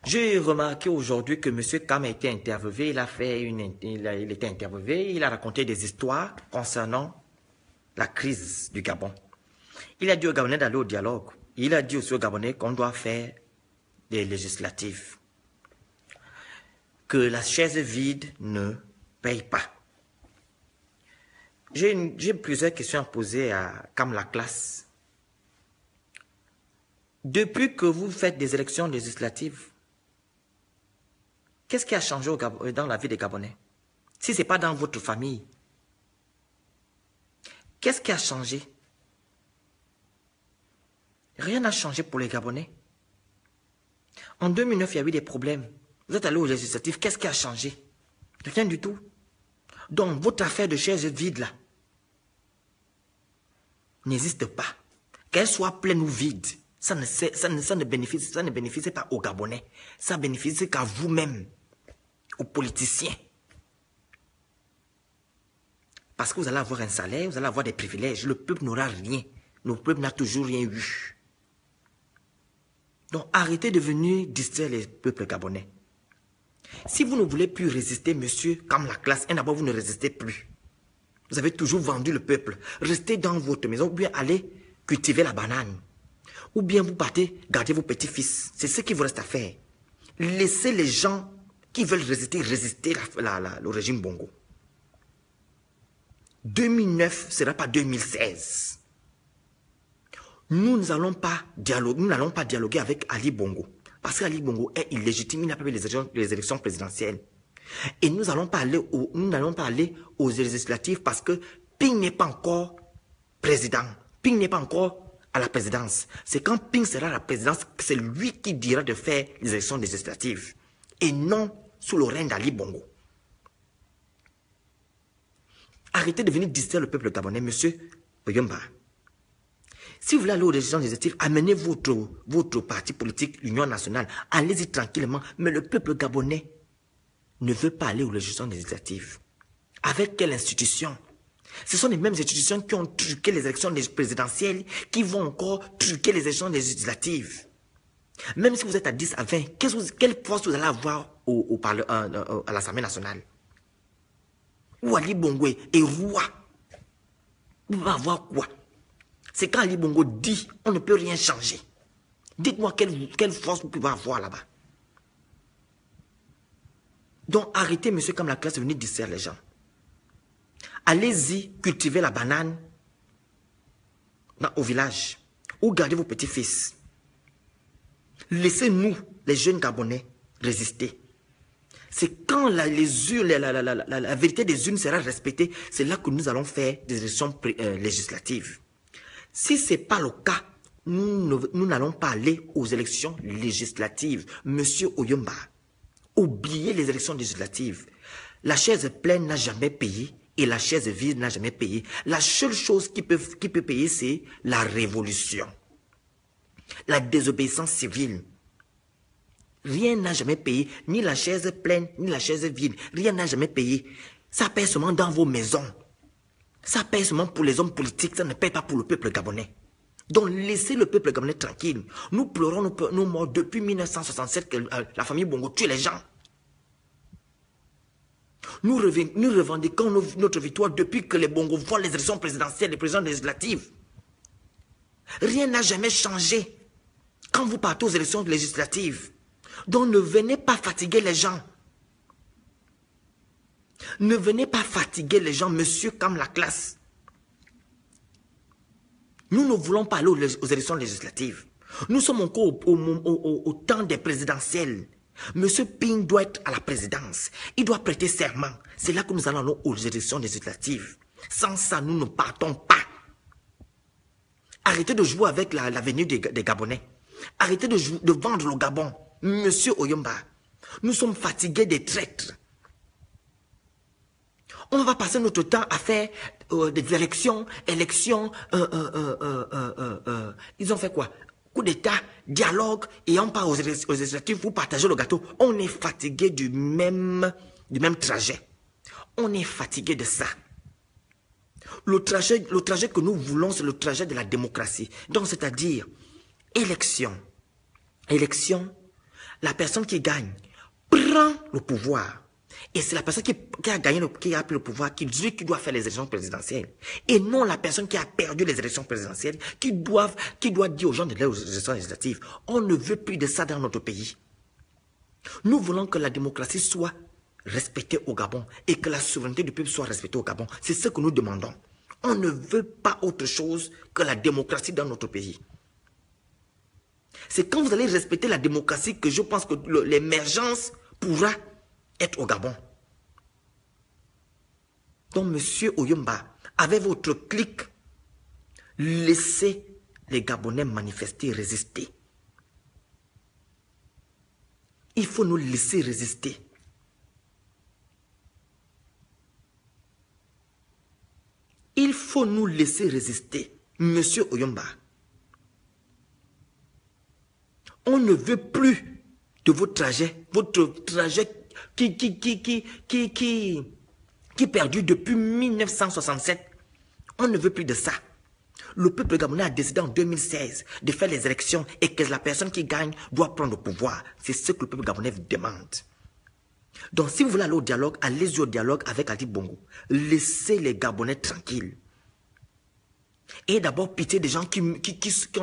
J'ai remarqué aujourd'hui que M. Kam a été interviewé, il était interviewé, il a raconté des histoires concernant la crise du Gabon. Il a dit aux Gabonais d'aller au dialogue. Il a dit aussi aux Gabonais qu'on doit faire des législatives. Que la chaise vide ne paye pas. J'ai plusieurs questions à poser à Kam la classe. Depuis que vous faites des élections législatives, qu'est-ce qui a changé dans la vie des Gabonais? Si ce n'est pas dans votre famille, qu'est-ce qui a changé? Rien n'a changé pour les Gabonais. En 2009, il y a eu des problèmes. Vous êtes allé aux législatives, qu'est-ce qui a changé? Rien du tout. Donc, votre affaire de chaise vide là n'existe pas. Qu'elle soit pleine ou vide, ça ne bénéficie pas aux Gabonais. Ça bénéficie qu'à vous-même, aux politiciens. Parce que vous allez avoir un salaire, vous allez avoir des privilèges. Le peuple n'aura rien. Le peuple n'a toujours rien eu. Donc, arrêtez de venir distraire les peuples gabonais. Si vous ne voulez plus résister, monsieur, comme la classe, et d'abord vous ne résistez plus. Vous avez toujours vendu le peuple. Restez dans votre maison, ou bien allez cultiver la banane. Ou bien vous partez, gardez vos petits-fils. C'est ce qu'il vous reste à faire. Laissez les gens qui veulent résister le régime Bongo. 2009 ne sera pas 2016. Nous n'allons pas dialoguer avec Ali Bongo. Parce qu'Ali Bongo est illégitime, il n'a pas eu les élections présidentielles. Et nous n'allons pas aller aux législatives parce que Ping n'est pas encore président. Ping n'est pas encore à la présidence. C'est quand Ping sera à la présidence que c'est lui qui dira de faire les élections législatives. Et non sous le règne d'Ali Bongo. Arrêtez de venir distraire le peuple gabonais, monsieur Oyomba. Si vous voulez aller aux élections législatives, amenez votre parti politique, l'Union nationale. Allez-y tranquillement. Mais le peuple gabonais ne veut pas aller aux élections législatives. Avec quelle institution? Ce sont les mêmes institutions qui ont truqué les élections présidentielles, qui vont encore truquer les élections législatives. Même si vous êtes à 10 à 20, quelle force vous allez avoir à l'Assemblée nationale? Ou Ali Bongo est roi. Vous allez avoir quoi? C'est quand Ali Bongo dit, on ne peut rien changer. Dites-moi quelle force vous pouvez avoir là-bas. Donc arrêtez, monsieur, comme la classe, de venir distraire les gens. Allez-y cultiver la banane au village. Ou gardez vos petits-fils. Laissez-nous, les jeunes Gabonais, résister. C'est quand la vérité des urnes sera respectée, c'est là que nous allons faire des élections législatives. Si ce n'est pas le cas, nous n'allons pas aller aux élections législatives. Monsieur Oyomba, oubliez les élections législatives. La chaise pleine n'a jamais payé et la chaise vide n'a jamais payé. La seule chose qui peut payer, c'est la révolution. La désobéissance civile. Rien n'a jamais payé, ni la chaise pleine, ni la chaise vide. Rien n'a jamais payé. Ça paye seulement dans vos maisons. Ça paye seulement pour les hommes politiques, ça ne paye pas pour le peuple gabonais. Donc laissez le peuple gabonais tranquille. Nous pleurons nos morts depuis 1967 que la famille Bongo tue les gens. Nous revendiquons notre victoire depuis que les Bongo volent les élections présidentielles, les présidents législatives. Rien n'a jamais changé quand vous partez aux élections législatives. Donc ne venez pas fatiguer les gens. Ne venez pas fatiguer les gens, monsieur, comme la classe. Nous ne voulons pas aller aux élections législatives. Nous sommes encore au temps des présidentielles. Monsieur Ping doit être à la présidence. Il doit prêter serment. C'est là que nous allons aux élections législatives. Sans ça, nous ne partons pas. Arrêtez de jouer avec l'avenir des Gabonais. Arrêtez de vendre le Gabon. Monsieur Oyomba, nous sommes fatigués des traîtres. On va passer notre temps à faire des élections. Ils ont fait quoi? Coup d'état, dialogue, et on part aux législatives pour partager le gâteau. On est fatigué du même trajet. On est fatigué de ça. Le trajet que nous voulons, c'est le trajet de la démocratie. Donc, c'est-à-dire, élection. la personne qui gagne prend le pouvoir. Et c'est la personne qui a gagné, qui a pris le pouvoir, qui doit faire les élections présidentielles. Et non la personne qui a perdu les élections présidentielles, qui doit dire aux gens de les élections législatives. On ne veut plus de ça dans notre pays. Nous voulons que la démocratie soit respectée au Gabon et que la souveraineté du peuple soit respectée au Gabon. C'est ce que nous demandons. On ne veut pas autre chose que la démocratie dans notre pays. C'est quand vous allez respecter la démocratie que je pense que l'émergence pourra être au Gabon. Donc, monsieur Oyomba, avec votre clic, laissez les Gabonais manifester, résister. Il faut nous laisser résister. Il faut nous laisser résister, monsieur Oyomba. On ne veut plus de votre trajet qui perdure depuis 1967. On ne veut plus de ça. Le peuple gabonais a décidé en 2016 de faire les élections et que la personne qui gagne doit prendre le pouvoir. C'est ce que le peuple gabonais demande. Donc si vous voulez aller au dialogue, allez-y au dialogue avec Ali Bongo. Laissez les Gabonais tranquilles. Et d'abord pitié des gens qui ont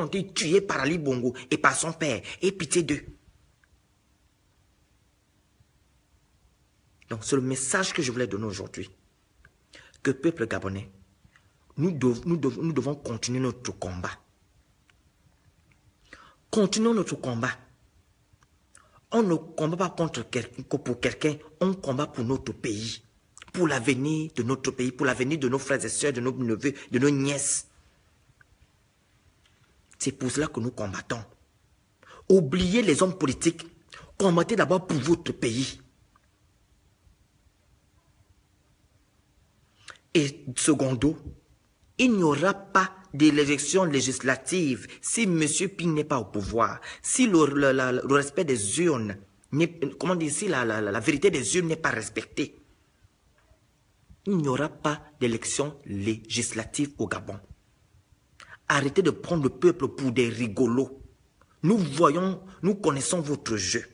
été tués par Ali Bongo et par son père. Et pitié d'eux. Donc c'est le message que je voulais donner aujourd'hui. Que peuple gabonais, nous devons continuer notre combat. Continuons notre combat. On ne combat pas pour quelqu'un, on combat pour notre pays. Pour l'avenir de notre pays, pour l'avenir de nos frères et sœurs, de nos neveux, de nos nièces. C'est pour cela que nous combattons. Oubliez les hommes politiques. Combattez d'abord pour votre pays. Et secondo, il n'y aura pas d'élection législative si M. Pi n'est pas au pouvoir, si le respect des urnes, comment dire, si la vérité des urnes n'est pas respectée. Il n'y aura pas d'élection législative au Gabon. Arrêtez de prendre le peuple pour des rigolos. Nous connaissons votre jeu.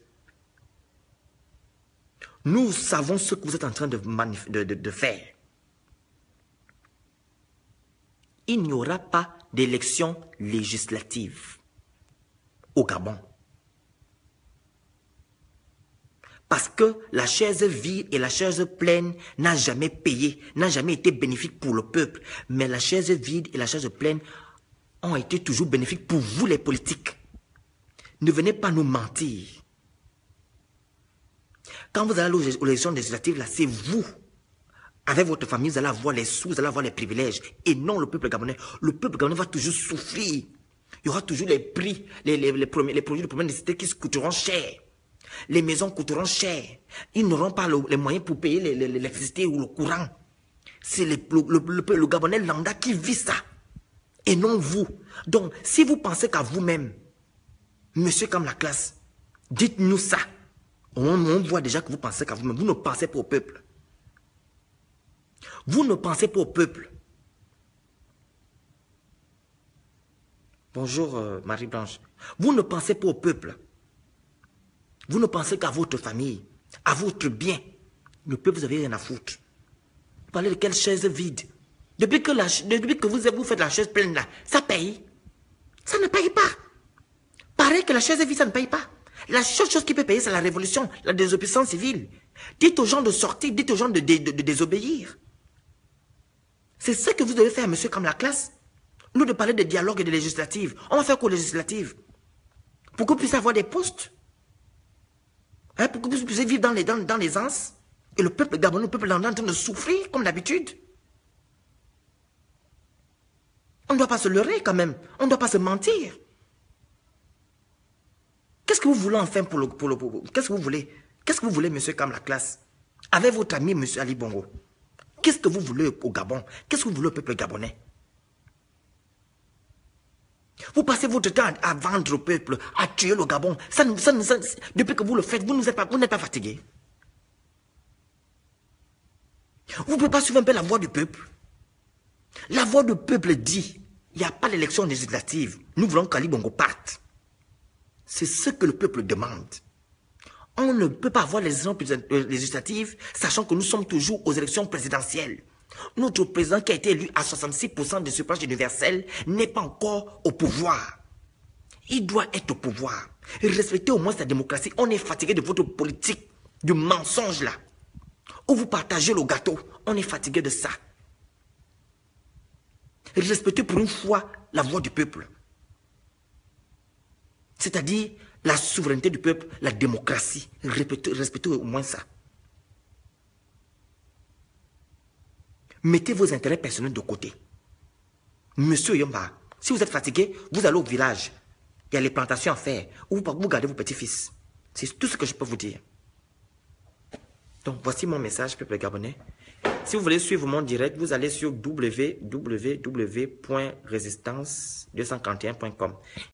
Nous savons ce que vous êtes en train de faire. Il n'y aura pas d'élection législative au Gabon. Parce que la chaise vide et la chaise pleine n'a jamais payé, n'a jamais été bénéfique pour le peuple. Mais la chaise vide et la chaise pleine ont été toujours bénéfiques pour vous les politiques. Ne venez pas nous mentir. Quand vous allez aux élections législatives, là, c'est vous. Avec votre famille, vous allez avoir les sous, vous allez avoir les privilèges. Et non le peuple gabonais. Le peuple gabonais va toujours souffrir. Il y aura toujours les prix, les produits de première nécessité qui coûteront cher. Les maisons coûteront cher. Ils n'auront pas les moyens pour payer l'électricité ou le courant. C'est le Gabonais lambda qui vit ça. Et non vous. Donc, si vous pensez qu'à vous-même, monsieur comme la classe, dites-nous ça. On voit déjà que vous pensez qu'à vous-même. Vous ne pensez pas au peuple. Vous ne pensez pas au peuple. Bonjour Marie-Blanche. Vous ne pensez pas au peuple. Vous ne pensez qu'à votre famille, à votre bien. Le peuple, vous n'avez rien à foutre. Vous parlez de quelle chaise vide? Depuis que vous faites la chaise pleine là, ça paye. Ça ne paye pas. Pareil que la chaise vide, ça ne paye pas. La seule chose qui peut payer, c'est la révolution, la désobéissance civile. Dites aux gens de sortir, dites aux gens de désobéir. C'est ce que vous devez faire, monsieur, comme la classe. Nous de parler de dialogue et de législative. On va faire quoi législative? Pour que vous puissiez avoir des postes. Hein, pour que vous puissiez vivre dans l'aisance. Et le peuple gabonais, le peuple lambda est en train de souffrir, comme d'habitude. On ne doit pas se leurrer quand même. On ne doit pas se mentir. Qu'est-ce que vous voulez enfin pour qu'est-ce que vous voulez? Qu'est-ce que vous voulez, monsieur, comme la classe? Avec votre ami, monsieur Ali Bongo. Qu'est-ce que vous voulez au Gabon? Qu'est-ce que vous voulez au peuple gabonais? Vous passez votre temps à vendre au peuple, à tuer le Gabon. Depuis que vous le faites, vous n'êtes pas fatigué. Vous ne pouvez pas suivre un peu la voix du peuple. La voix du peuple dit, il n'y a pas d'élection législative. Nous voulons qu'Ali Bongo parte. C'est ce que le peuple demande. On ne peut pas avoir les élections législatives, sachant que nous sommes toujours aux élections présidentielles. Notre président qui a été élu à 66% des suffrages universels n'est pas encore au pouvoir. Il doit être au pouvoir. Respectez au moins sa démocratie. On est fatigué de votre politique, du mensonge là. Où vous partagez le gâteau. On est fatigué de ça. Respectez pour une fois la voix du peuple. C'est-à-dire la souveraineté du peuple, la démocratie. Respectez au moins ça. Mettez vos intérêts personnels de côté. Monsieur Yomba, si vous êtes fatigué, vous allez au village. Il y a les plantations à faire. Ou vous gardez vos petits-fils. C'est tout ce que je peux vous dire. Donc, voici mon message, peuple gabonais. Si vous voulez suivre mon direct, vous allez sur www.resistance241.com.